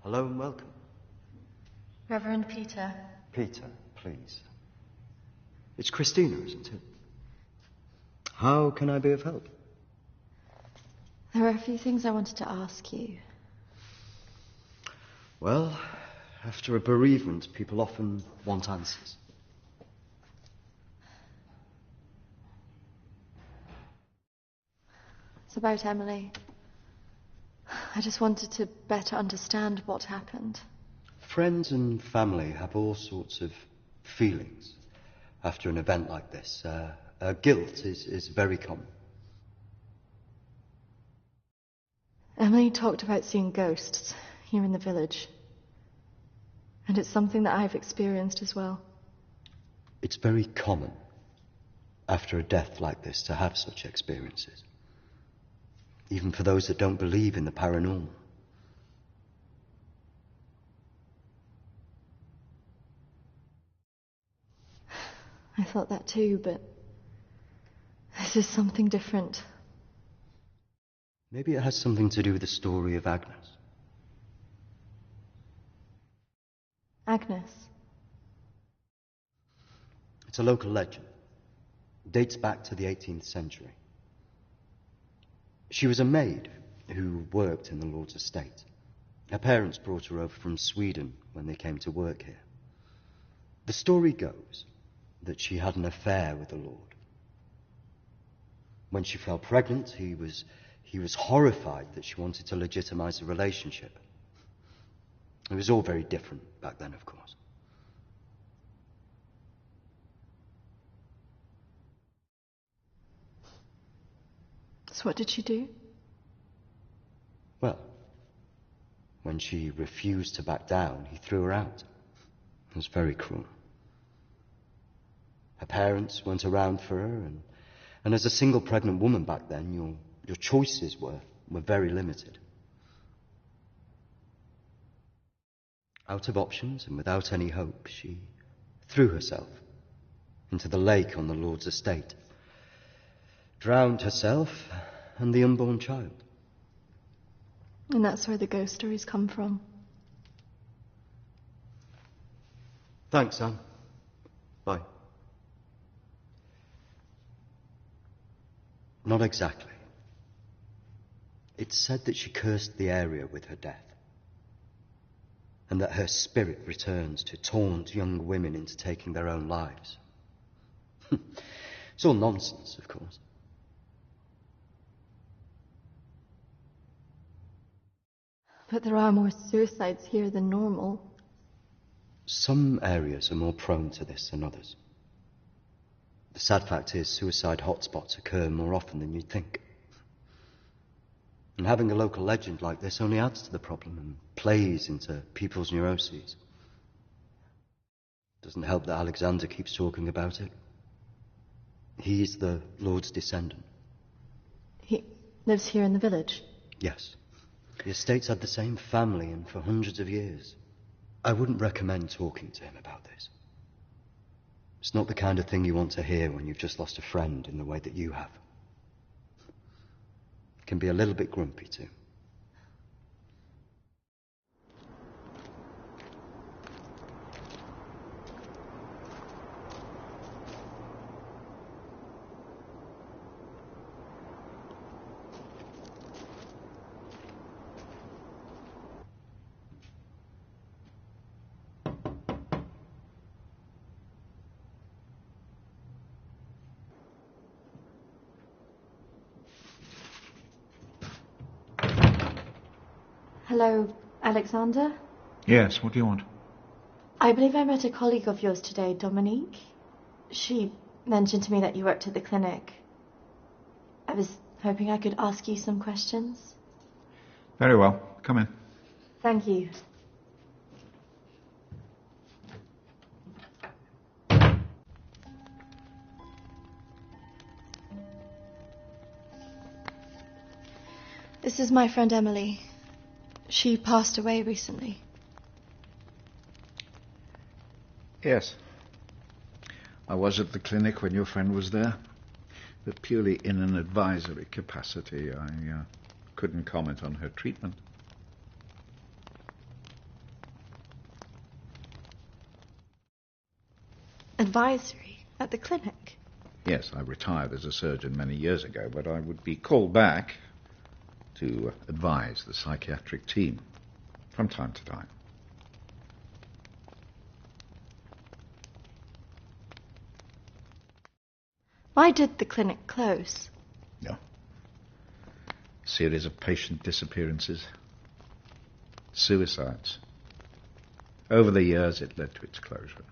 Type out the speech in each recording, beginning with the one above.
Hello and welcome. Reverend Peter. Peter, please. It's Christina, isn't it? How can I be of help? There are a few things I wanted to ask you. Well, after a bereavement, people often want answers. It's about Emily. I just wanted to better understand what happened. Friends and family have all sorts of feelings after an event like this. Guilt is very common. Emily talked about seeing ghosts here in the village. And it's something that I've experienced as well. It's very common after a death like this to have such experiences. Even for those that don't believe in the paranormal. I thought that too, but this is something different. Maybe it has something to do with the story of Agnes. Agnes? It's a local legend. It dates back to the 18th century. She was a maid who worked in the Lord's estate. Her parents brought her over from Sweden when they came to work here. The story goes that she had an affair with the Lord. When she fell pregnant, he was horrified that she wanted to legitimize the relationship. It was all very different back then, of course. So what did she do? Well, when she refused to back down, he threw her out. It was very cruel. Her parents weren't around for her, and as a single pregnant woman back then, your choices were very limited. Out of options and without any hope, she threw herself into the lake on the Lord's estate, drowned herself and the unborn child. And that's where the ghost stories come from. Thanks, Anne. Bye. Not exactly. It's said that she cursed the area with her death, and that her spirit returns to taunt young women into taking their own lives. It's all nonsense, of course. But there are more suicides here than normal. Some areas are more prone to this than others. The sad fact is, suicide hotspots occur more often than you'd think. And having a local legend like this only adds to the problem and plays into people's neuroses. Doesn't help that Alexander keeps talking about it. He's the Lord's descendant. He lives here in the village? Yes. The estate's had the same family and for hundreds of years. I wouldn't recommend talking to him about this. It's not the kind of thing you want to hear when you've just lost a friend in the way that you have. It can be a little bit grumpy too. Hello, Alexander? Yes, what do you want? I believe I met a colleague of yours today, Dominique. She mentioned to me that you worked at the clinic. I was hoping I could ask you some questions. Very well. Come in. Thank you. This is my friend Emily. She passed away recently. Yes. I was at the clinic when your friend was there, but purely in an advisory capacity. I couldn't comment on her treatment. advisory at the clinic? Yes, I retired as a surgeon many years ago, but I would be called back to advise the psychiatric team from time to time. Why did the clinic close? No. Series of patient disappearances. Suicides. Over the years, it led to its closure.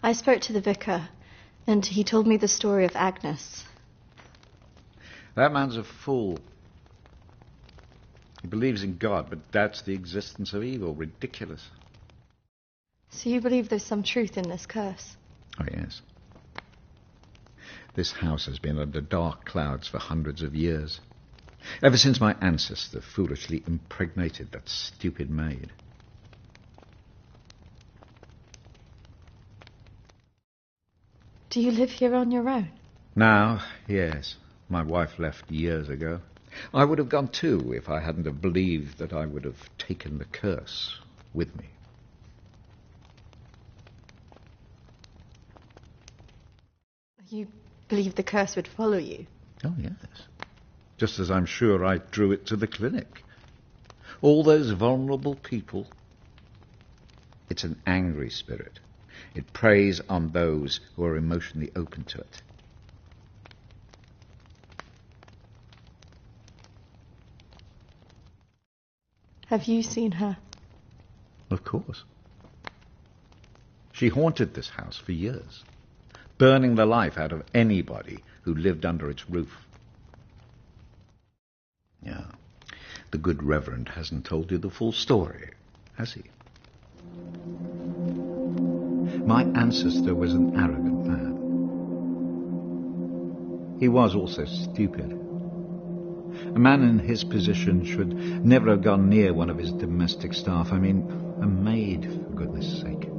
I spoke to the vicar, and he told me the story of Agnes. That man's a fool. He believes in God, but doubts the existence of evil. Ridiculous. So you believe there's some truth in this curse? Oh, yes. This house has been under dark clouds for hundreds of years. Ever since my ancestor foolishly impregnated that stupid maid. Do you live here on your own? Now, yes. My wife left years ago. I would have gone too if I hadn't have believed that I would have taken the curse with me. You believe the curse would follow you? Oh, yes. Just as I'm sure I drew it to the clinic. All those vulnerable people. It's an angry spirit. It preys on those who are emotionally open to it. Have you seen her? Of course. She haunted this house for years, burning the life out of anybody who lived under its roof. Yeah, the good Reverend hasn't told you the full story, has he? My ancestor was an arrogant man. He was also stupid. A man in his position should never have gone near one of his domestic staff. I mean, a maid, for goodness sake.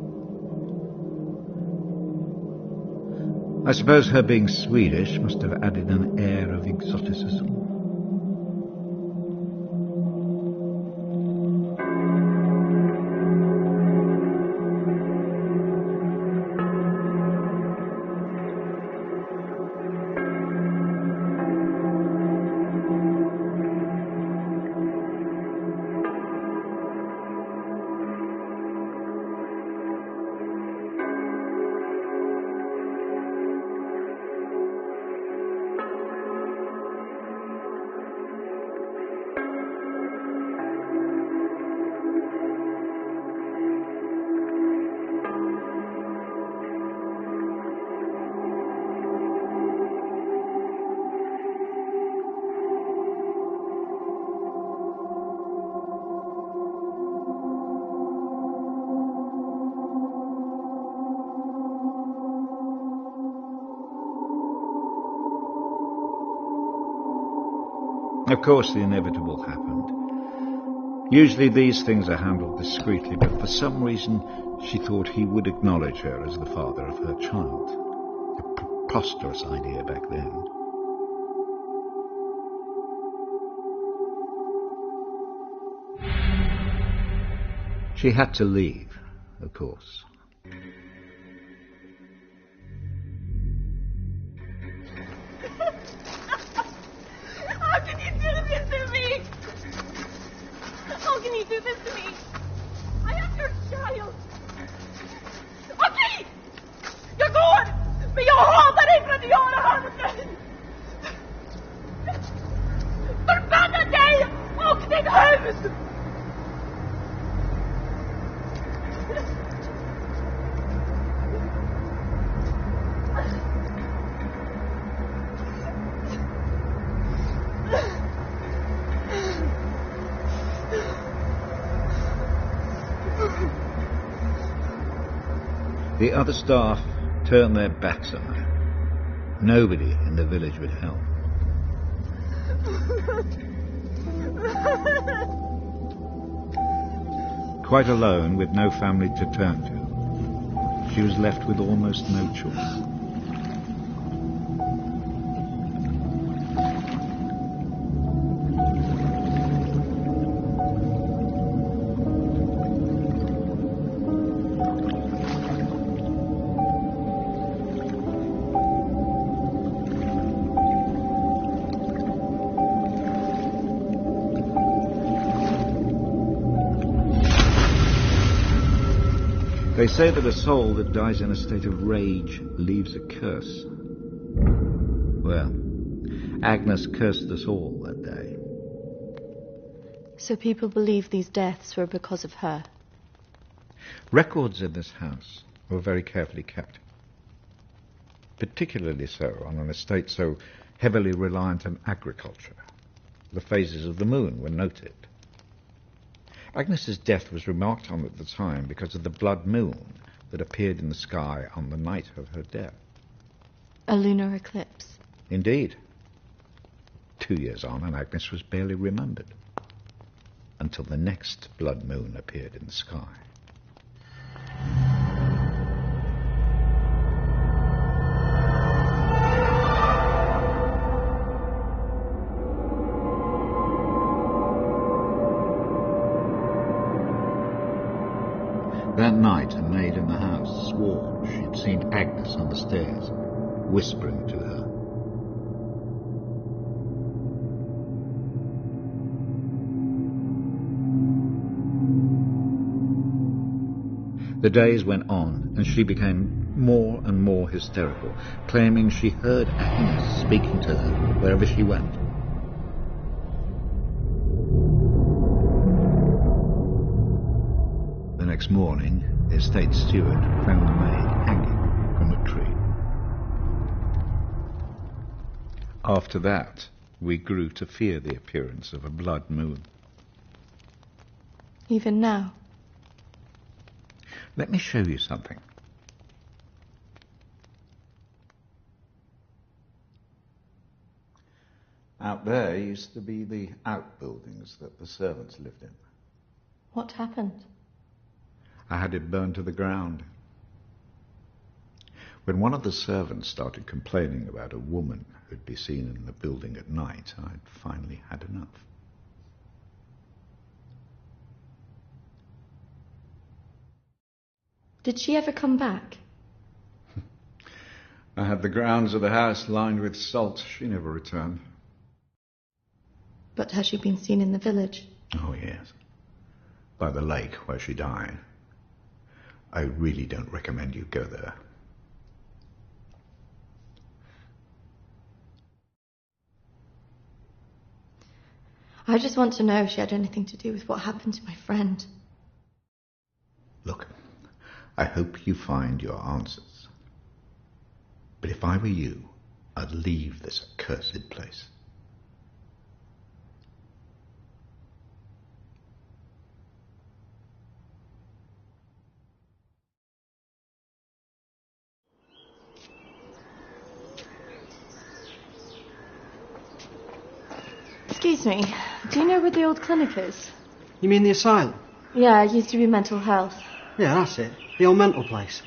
I suppose her being Swedish must have added an air of exoticism. Of course, the inevitable happened. Usually these things are handled discreetly, but for some reason she thought he would acknowledge her as the father of her child. A preposterous idea back then. She had to leave, of course. How can you do this to me? How can you do this to me? I am your child. Okej! Jag går! Men jag hatar dig för att du gör det här mot mig! Förbanna dig och ditt hus! The other staff turned their backs on her. Nobody in the village would help. Quite alone, with no family to turn to, she was left with almost no choice. They say that a soul that dies in a state of rage leaves a curse. Well, Agnes cursed us all that day. So people believe these deaths were because of her. Records in this house were very carefully kept. Particularly so on an estate so heavily reliant on agriculture. The phases of the moon were noted. Agnes's death was remarked on at the time because of the blood moon that appeared in the sky on the night of her death. A lunar eclipse. Indeed. 2 years on, and Agnes was barely remembered, until the next blood moon appeared in the sky. That night, a maid in the house swore she'd seen Agnes on the stairs, whispering to her. The days went on, and she became more and more hysterical, claiming she heard Agnes speaking to her wherever she went. The next morning, the estate steward found the maid hanging from a tree. After that, we grew to fear the appearance of a blood moon. Even now. Let me show you something. Out there used to be the outbuildings that the servants lived in. What happened? I had it burned to the ground. When one of the servants started complaining about a woman who'd be seen in the building at night, I'd finally had enough. Did she ever come back? I had the grounds of the house lined with salt. She never returned. But has she been seen in the village? Oh, yes. By the lake where she died. I really don't recommend you go there. I just want to know if she had anything to do with what happened to my friend. Look, I hope you find your answers. But if I were you, I'd leave this accursed place. Excuse me, do you know where the old clinic is? You mean the asylum? Yeah, it used to be mental health. Yeah, that's it. The old mental place.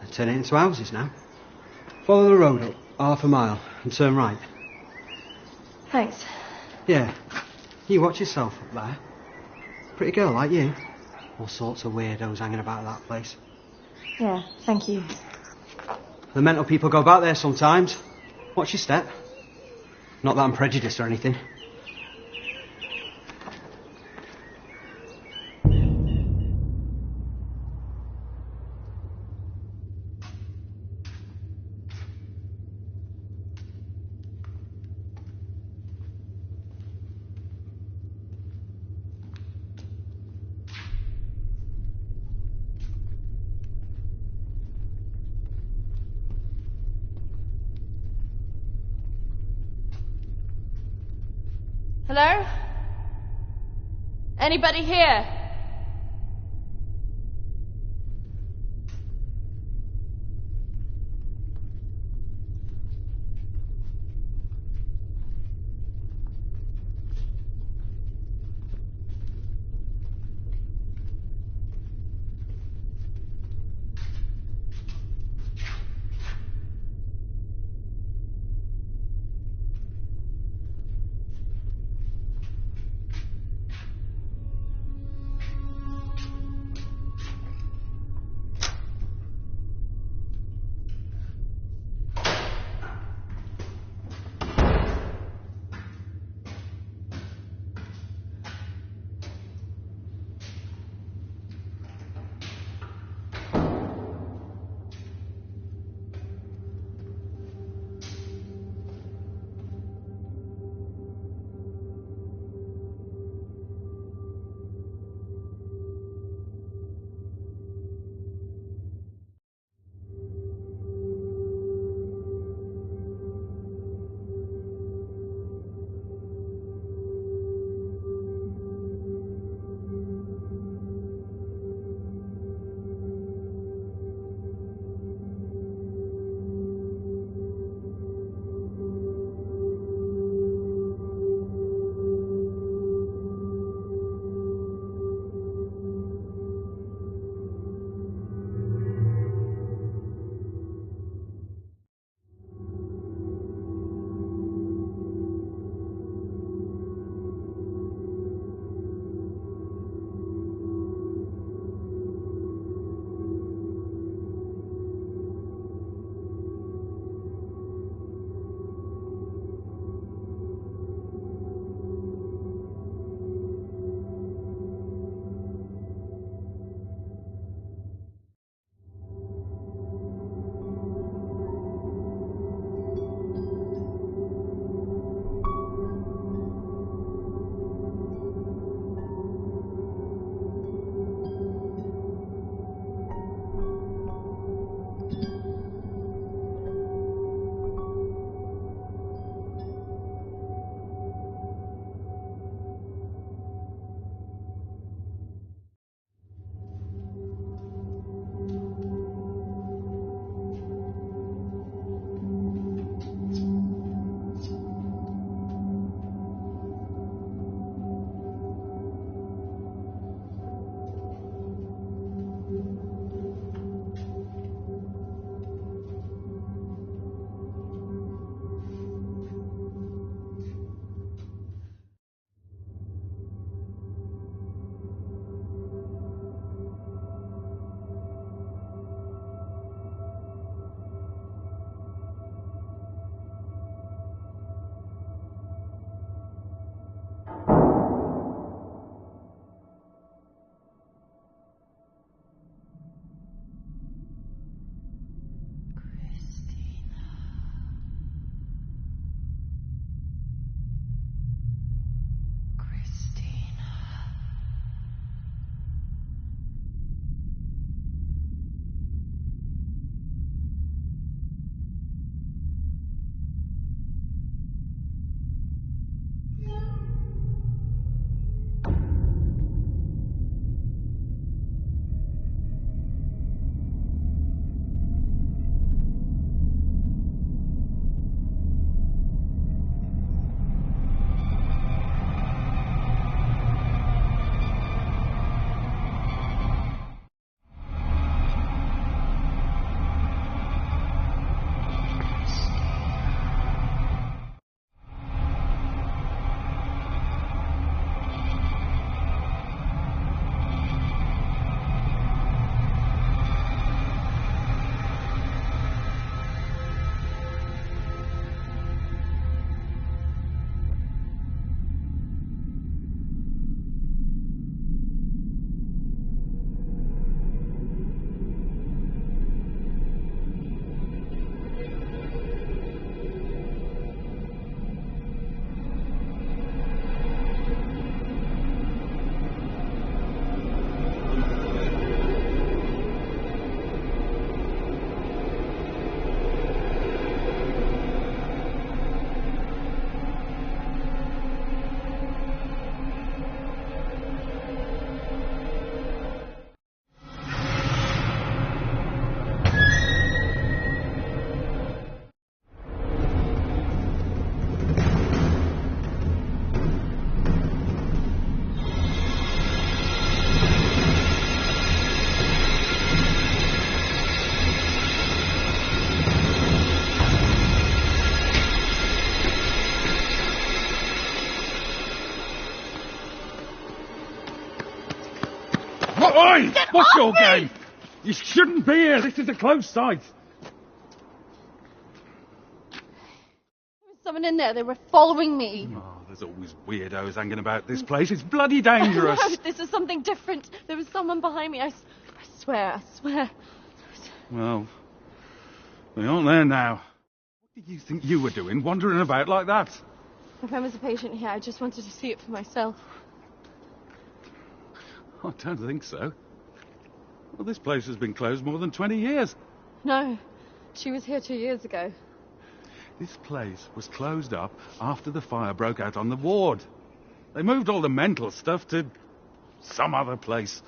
They turn it into houses now. Follow the road up, half a mile, and turn right. Thanks. Yeah. You watch yourself up there. Pretty girl like you. All sorts of weirdos hanging about that place. Yeah, thank you. The mental people go about there sometimes. Watch your step. Not that I'm prejudiced or anything. Hello? Anybody here? Oi! Get What's off your me! game? You shouldn't be here. This is a closed site. There was someone in there. They were following me. Oh, there's always weirdos hanging about this place. It's bloody dangerous. No, this is something different. There was someone behind me. I swear. Well, we aren't there now. What do you think you were doing, wandering about like that? My friend was a patient here. I just wanted to see it for myself. I don't think so. Well, this place has been closed more than 20 years. No, she was here 2 years ago. This place was closed up after the fire broke out on the ward. They moved all the mental stuff to some other place.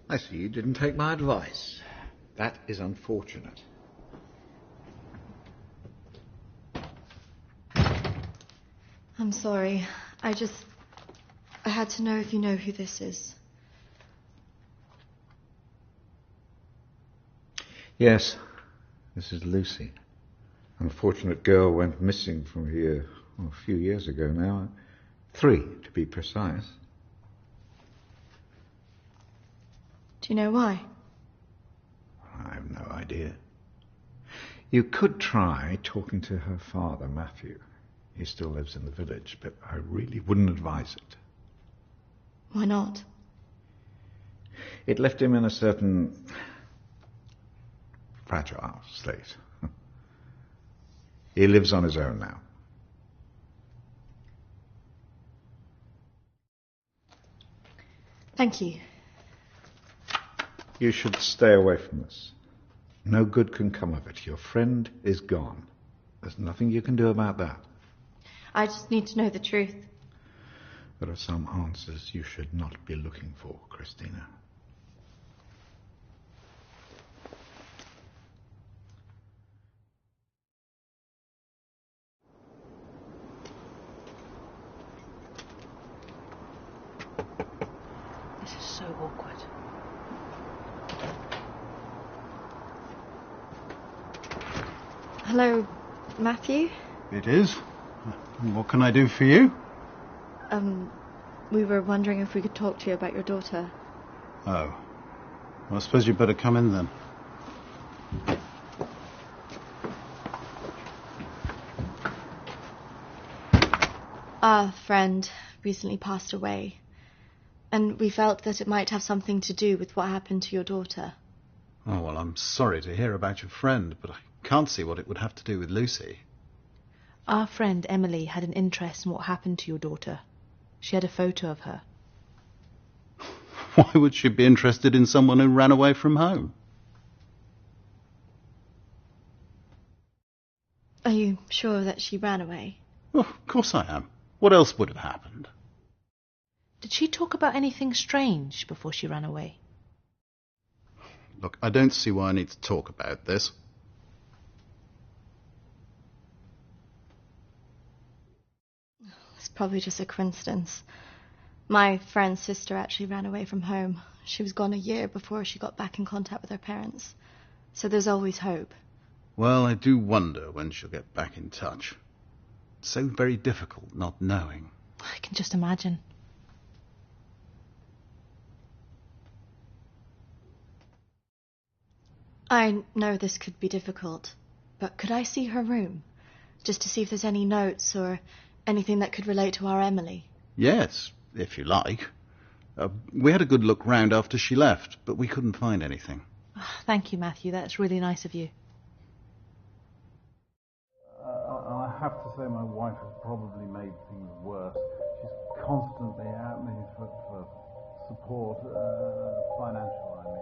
I see you didn't take my advice. That is unfortunate. I'm sorry. I had to know if you know who this is. Yes, this is Lucy. Unfortunate girl went missing from here a few years ago now. 3, to be precise. Do you know why? I have no idea. You could try talking to her father, Matthew. He still lives in the village, but I really wouldn't advise it. Why not? It left him in a certain fragile state. He lives on his own now. Thank you. You should stay away from this. No good can come of it. Your friend is gone. There's nothing you can do about that. I just need to know the truth. There are some answers you should not be looking for, Christina. This is so awkward. Hello, Matthew? It is. What can I do for you? We were wondering if we could talk to you about your daughter. Oh. Well, I suppose you'd better come in then. Our friend recently passed away, and we felt that it might have something to do with what happened to your daughter. Oh, well, I'm sorry to hear about your friend, but I can't see what it would have to do with Lucy. Our friend Emily had an interest in what happened to your daughter. She had a photo of her. Why would she be interested in someone who ran away from home? Are you sure that she ran away? Oh, of course I am. What else would have happened? Did she talk about anything strange before she ran away? Look, I don't see why I need to talk about this. It's probably just a coincidence. My friend's sister actually ran away from home. She was gone a year before she got back in contact with her parents. So there's always hope. Well, I do wonder when she'll get back in touch. It's so very difficult not knowing. I can just imagine. I know this could be difficult, but could I see her room? Just to see if there's any notes or Anything that could relate to our Emily? Yes, if you like. We had a good look round after she left, but we couldn't find anything. Thank you, Matthew. That's really nice of you. I have to say my wife has probably made things worse. She's constantly at me for support, financial, I mean.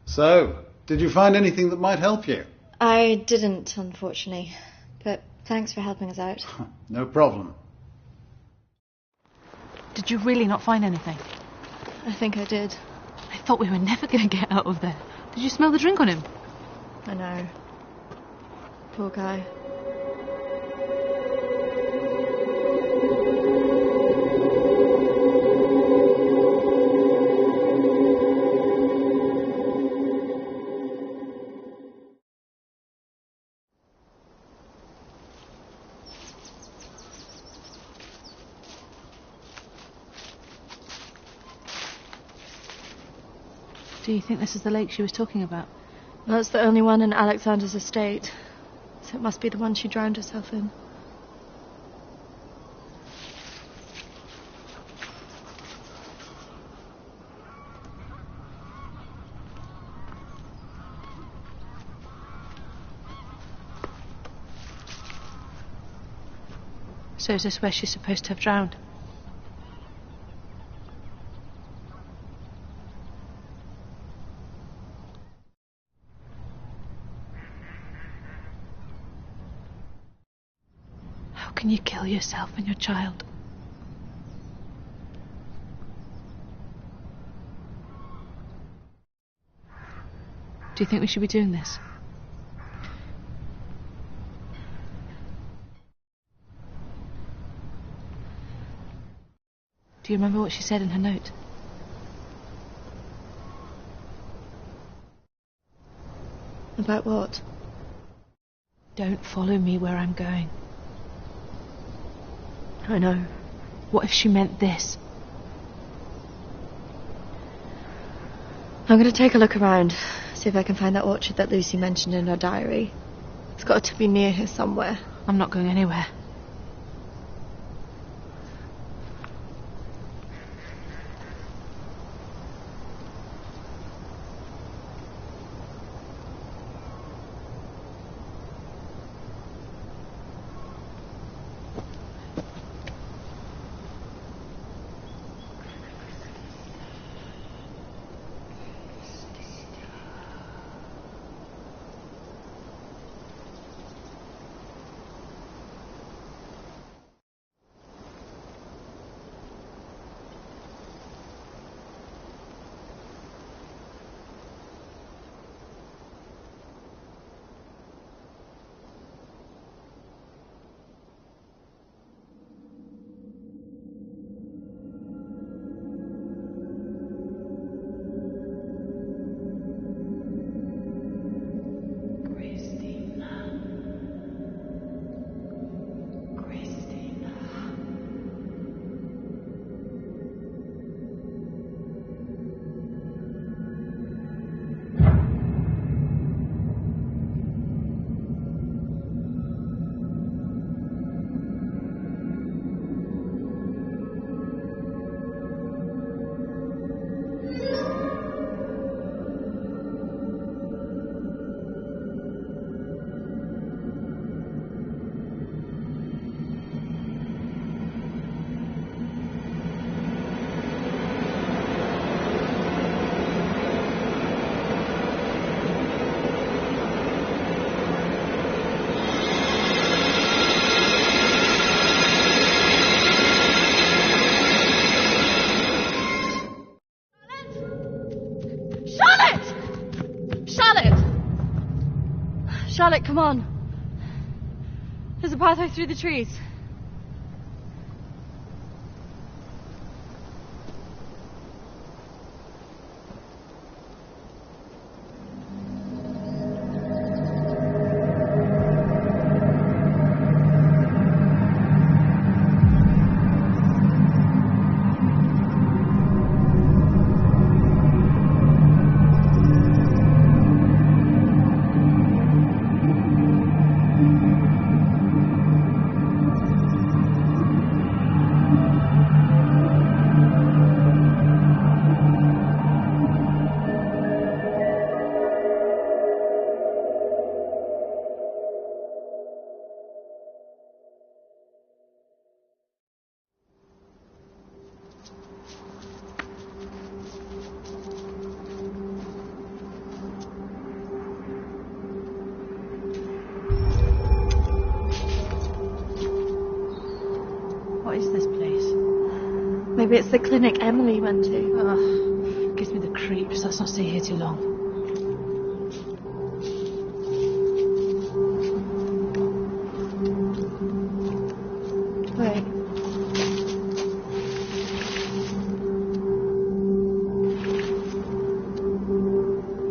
So, did you find anything that might help you? I didn't, unfortunately. But thanks for helping us out. No problem. Did you really not find anything? I think I did. I thought we were never going to get out of there. Did you smell the drink on him? I know. Poor guy. Do you think this is the lake she was talking about? Well, it's the only one in Alexander's estate, so it must be the one she drowned herself in. So is this where she's supposed to have drowned? How can you kill yourself and your child? Do you think we should be doing this? Do you remember what she said in her note? About what? Don't follow me where I'm going. I know. What if she meant this? I'm going to take a look around, see if I can find that orchard that Lucy mentioned in her diary. It's got to be near here somewhere. I'm not going anywhere. Charlotte, come on. There's a pathway through the trees. What is this place? Maybe it's the clinic Emily went to. Ugh, gives me the creeps. Let's not stay here too long. Wait.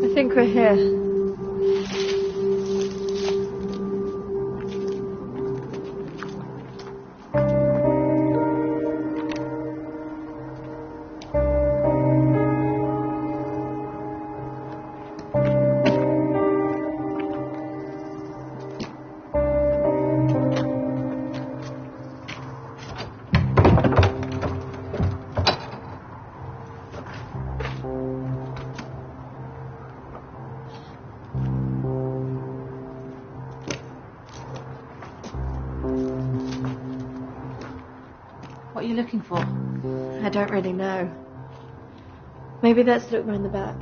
I think we're here. What are you looking for? I don't really know. Maybe let's look round the back.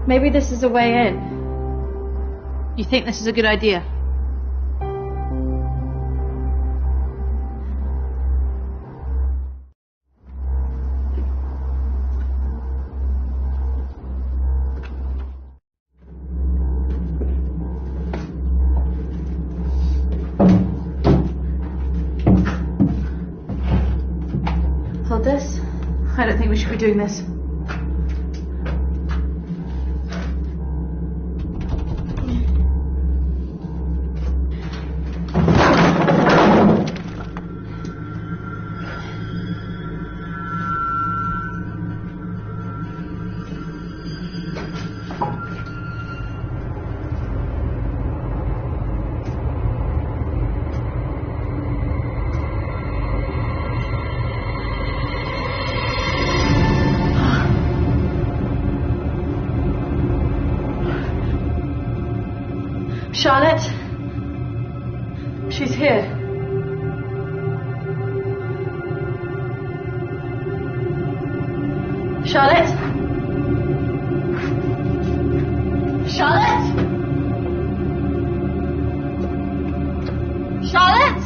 Maybe this is a way in. You think this is a good idea? Hold this. I don't think we should be doing this. Charlotte? She's here. Charlotte? Charlotte? Charlotte?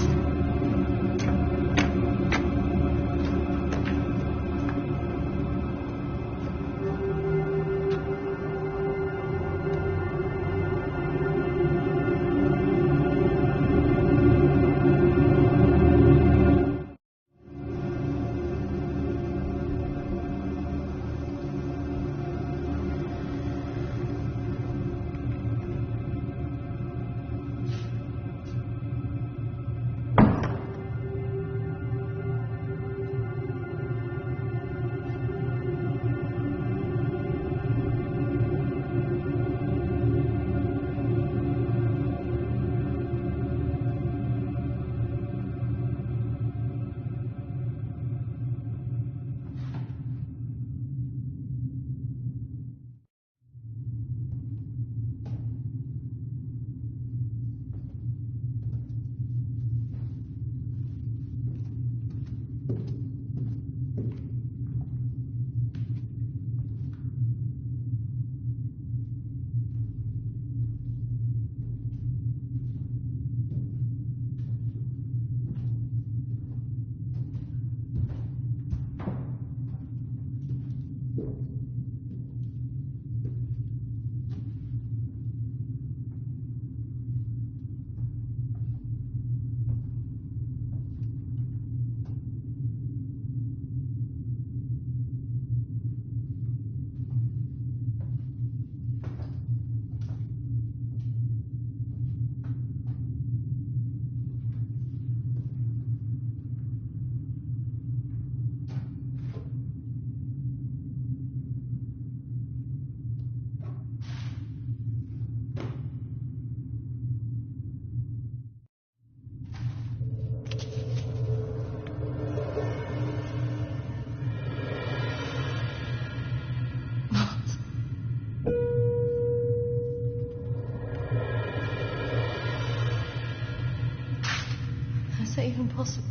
is that even possible?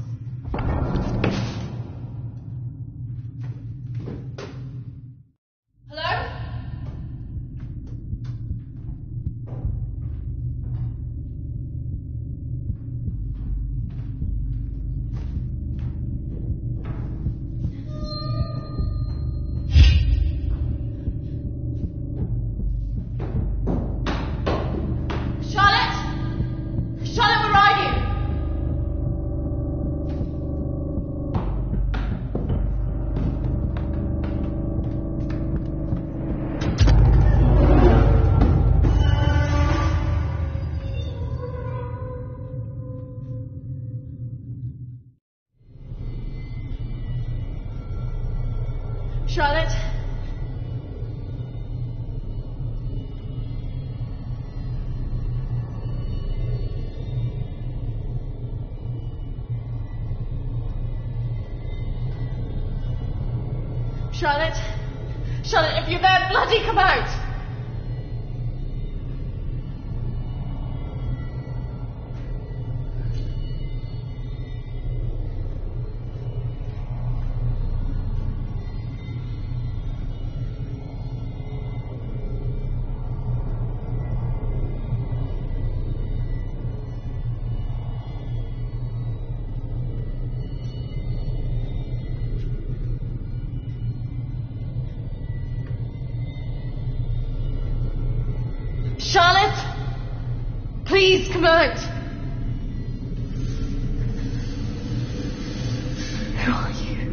Hello? Charlotte? Charlotte, where are you? Charlotte? Charlotte? Charlotte, if you're there, bloody come out! Charlotte! Please come out! Who are you?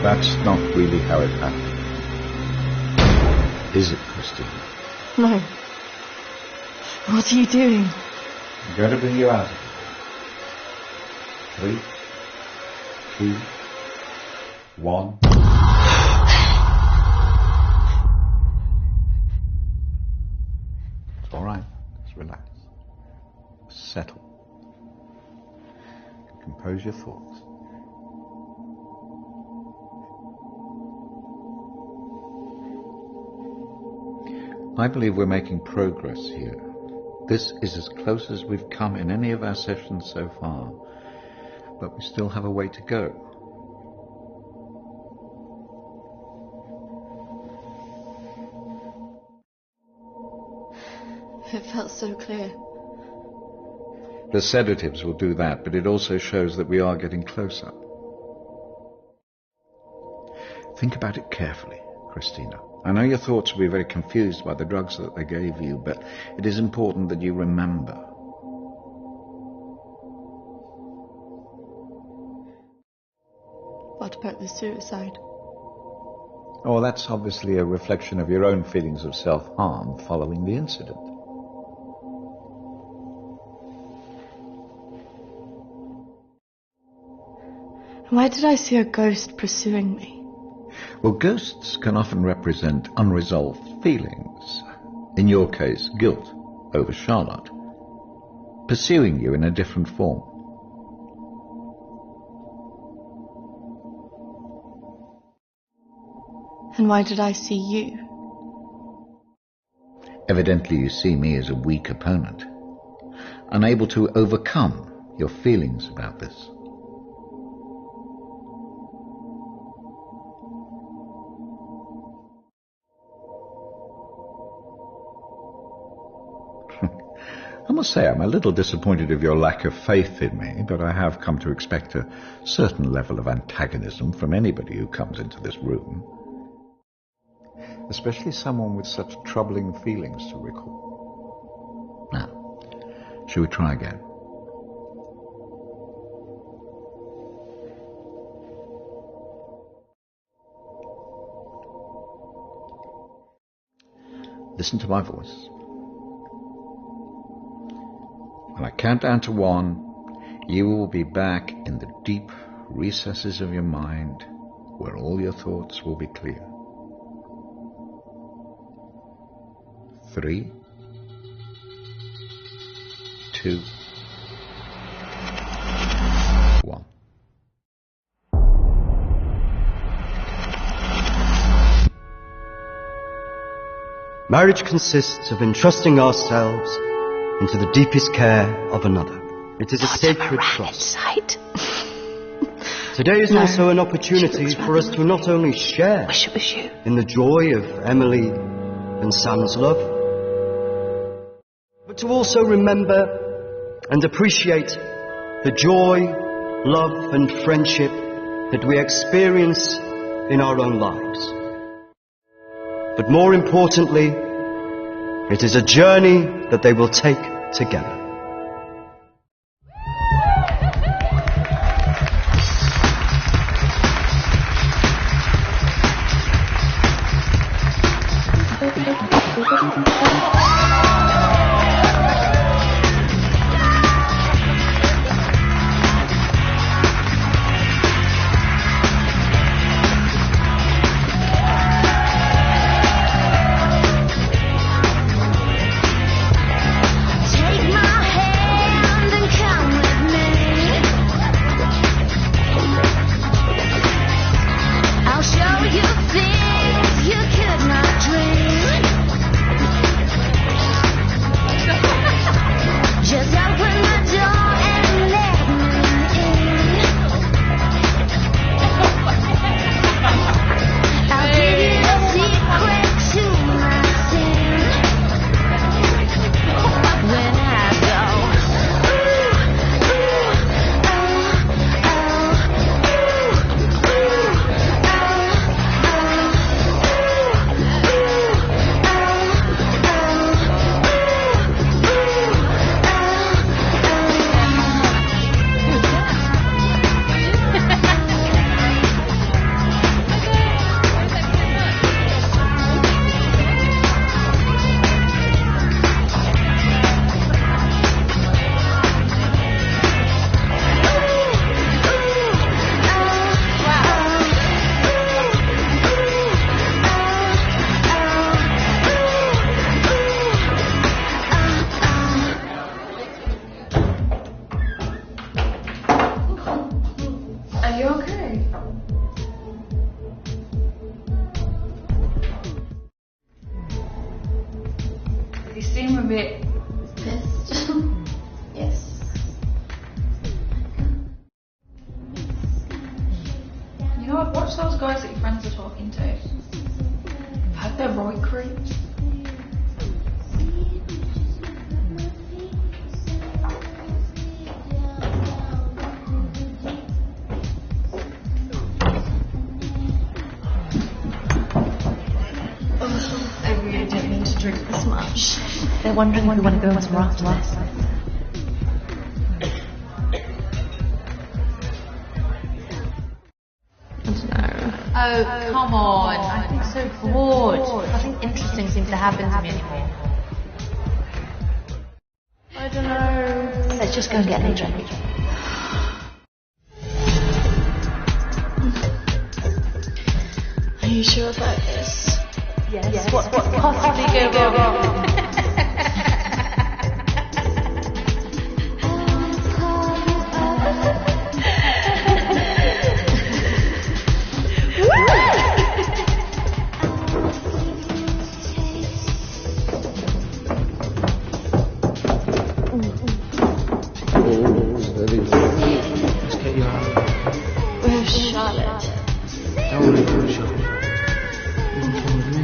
That's not really how it happened. Is it, Christine? No. What are you doing? I'm going to bring you out of here. 3, 2, 1. It's all right. Just relax. Settle. Compose your thoughts. I believe we're making progress here. This is as close as we've come in any of our sessions so far, but we still have a way to go. It felt so clear. The sedatives will do that, but it also shows that we are getting closer. Think about it carefully, Christina. I know your thoughts will be very confused by the drugs that they gave you, but it is important that you remember. What about the suicide? Oh, that's obviously a reflection of your own feelings of self-harm following the incident. Why did I see a ghost pursuing me? Well, ghosts can often represent unresolved feelings. In your case, guilt over Charlotte, pursuing you in a different form. And why did I see you? Evidently you see me as a weak opponent, unable to overcome your feelings about this. I must say I'm a little disappointed of your lack of faith in me, but I have come to expect a certain level of antagonism from anybody who comes into this room. Especially someone with such troubling feelings to recall. Now, shall we try again? Listen to my voice. When I count down to 1, you will be back in the deep recesses of your mind where all your thoughts will be clear. 3, 2, Marriage consists of entrusting ourselves into the deepest care of another. It is a sacred trust. Today is also an opportunity for us to not only share in the joy of Emily and Sam's love, but to also remember and appreciate the joy, love and friendship that we experience in our own lives. But more importantly, it is a journey that they will take together. They're wondering if we want to go on some after this. Oh, come on. I think so bored. Nothing interesting seems to happen to me anymore. I don't know. Let's just go and get a drink. Are you sure about this? Yes. What could possibly go wrong? Where's Charlotte? Don't worry about Charlotte. You can come with me.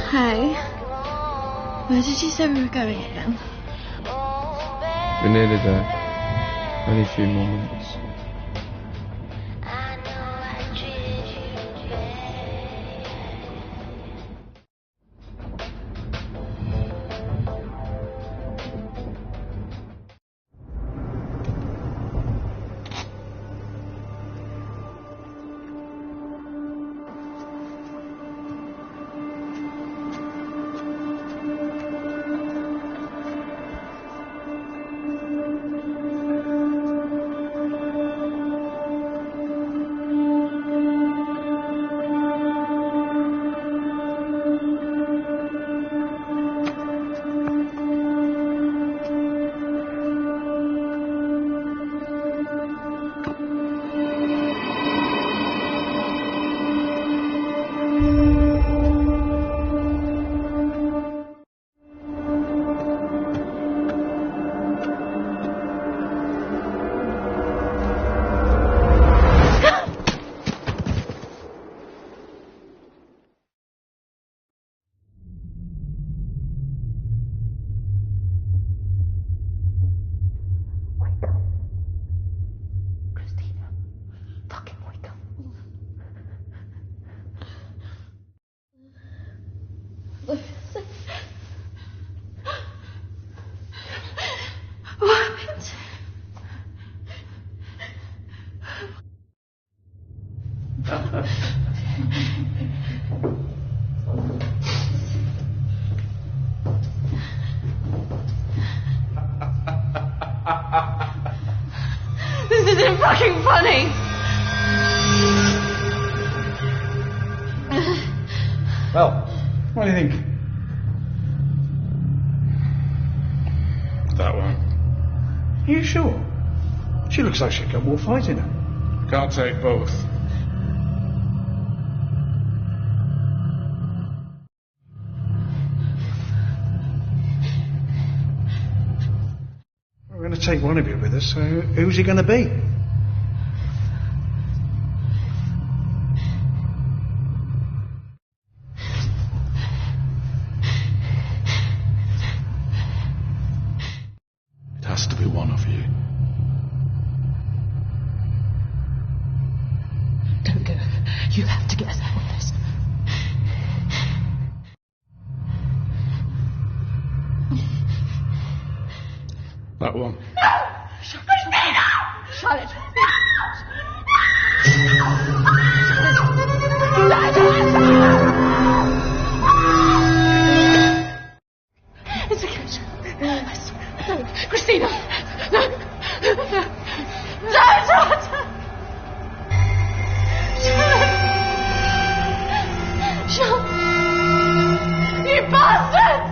Hey, where did you say we were going again? We're nearly there. Only a few more minutes. This isn't fucking funny. Well, what do you think? That one. Are you sure? She looks like she's got more fight in her. Can't take both. We're going to take one of you with us, so who's he going to be? It has to be one of you. Don't go. You have to get us out of this. That one. Charlotte. It's okay. No, Christina. No. Don't. Charlotte. You bastard!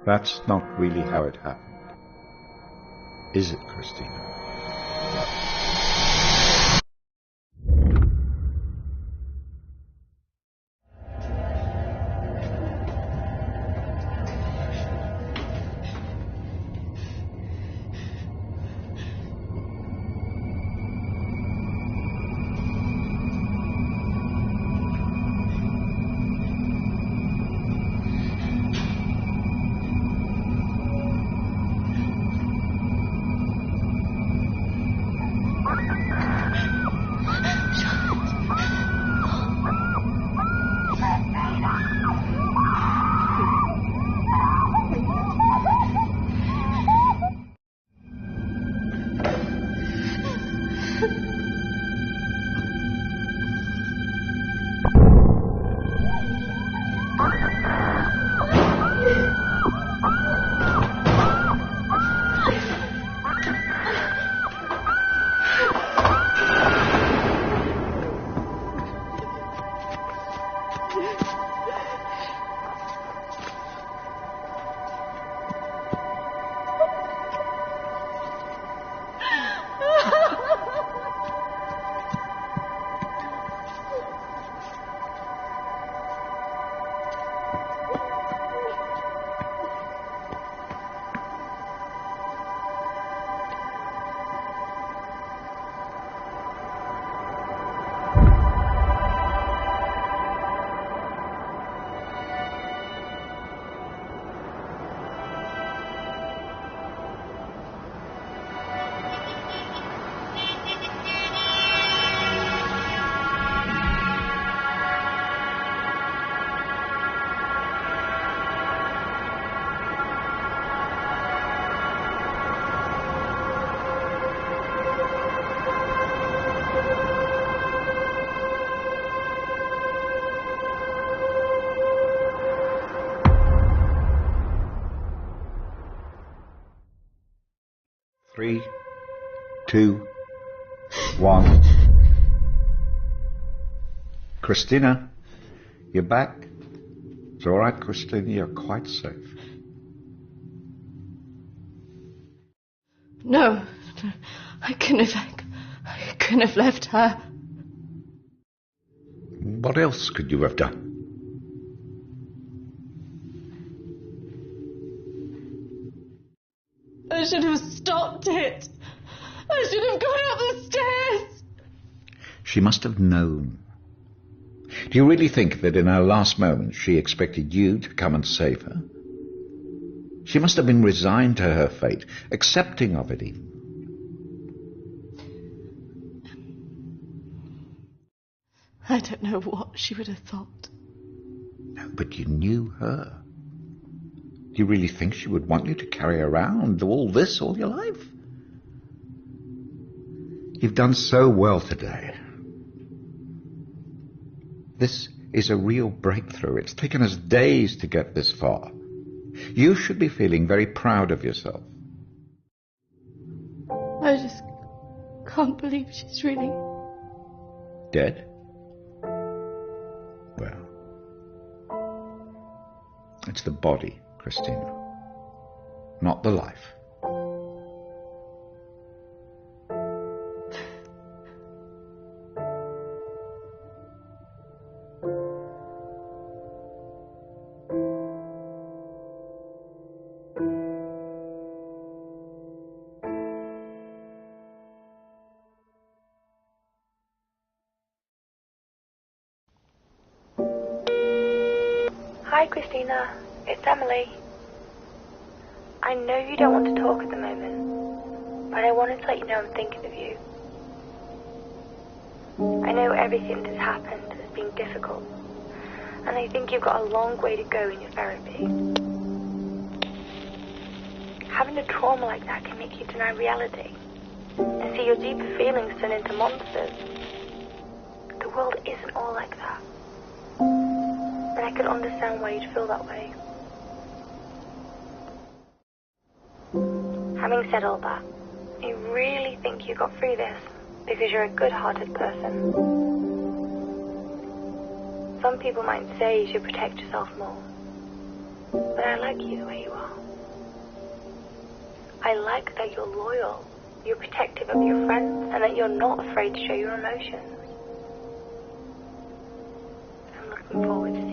That's not really how it happened. Is it, Christina? 3, 2, 1. Christina, you're back. It's all right, Christina. You're quite safe. No, I couldn't have left her. What else could you have done? I should have stopped it. I should have gone up the stairs. She must have known. Do you really think that in her last moments she expected you to come and save her? She must have been resigned to her fate, accepting of it even. I don't know what she would have thought. No, but you knew her. Do you really think she would want you to carry around all this all your life? You've done so well today. This is a real breakthrough. It's taken us days to get this far. You should be feeling very proud of yourself. I just can't believe she's really Dead? Well, it's the body, Christina, not the life. Hi, Christina. It's Emily. I know you don't want to talk at the moment, but I wanted to let you know I'm thinking of you. I know everything that's happened has been difficult, and I think you've got a long way to go in your therapy. Having a trauma like that can make you deny reality and see your deeper feelings turn into monsters. The world isn't all like that. But I could understand why you'd feel that way. Having said all that, I really think you got through this because you're a good-hearted person. Some people might say you should protect yourself more, but I like you the way you are. I like that you're loyal, you're protective of your friends, and that you're not afraid to show your emotions. I'm looking forward to